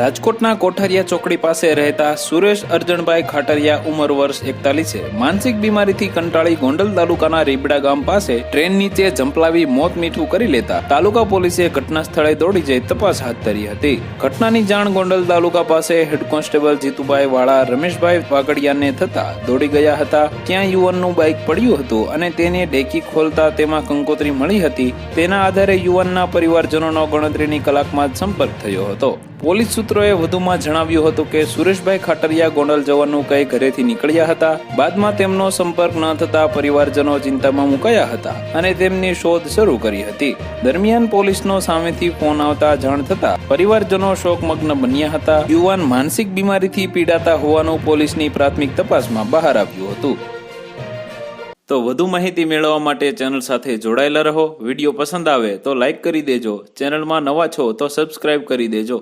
રાજકોટના કોઠારિયા ચોકડી પાસે રહેતા સુરેશ અર્જણભાઈ ખાટરિયા ઉંમર વર્ષ 41 માનસિક બીમારીથી કંટાળી ગોંડલ તાલુકાના રીબડા ગામ પાસે ટ્રેન નીચે ઝંપલાવી મોત મીઠું કરી લેતા તાલુકા પોલીસે ઘટના સ્થળે દોડી જઈ તપાસ હાથ ધરી હતી। ઘટનાની જાણ ગોંડલ તાલુકા પાસે હેડ કોન્સ્ટેબલ જીતુભાઈ વાળા રમેશભાઈ વાગડિયાને થતા દોડી ગયા હતા। ત્યાં યુવાનનું બાઇક પડ્યું હતું અને તેને ડેકી ખોલતા તેમાં કંકોત્રી મળી હતી। તેના આધારે યુવાનના પરિવારજનોનો ગણતરીની કલાકમાં જ સંપર્ક થયો હતો। પોલીસ સૂત્રોએ વધુમાં જણાવ્યું હતું કે સુરેશભાઈ ખાટરિયા ગોંડલ જવાનું કહી ઘરેથી નીકળ્યા હતા। બાદમાં તેમનો સંપર્ક ન થતા પરિવારજનો ચિંતામાં મુકાયા હતા અને તેમની શોધ શરૂ કરી હતી। દરમિયાન પોલીસનો સામેથી ફોન આવતા જાણ થતા પરિવારજનો શોકમગ્ન બન્યા હતા। યુવાન માનસિક બીમારીથી પીડાતા હોવાનું પોલીસની પ્રાથમિક તપાસમાં બહાર આવ્યું હતું। તો વધુ માહિતી મેળવવા માટે ચેનલ સાથે જોડાયેલા રહો। વિડીયો પસંદ આવે તો લાઈક કરી દેજો। ચેનલમાં નવા છો તો સબસ્ક્રાઇબ કરી દેજો।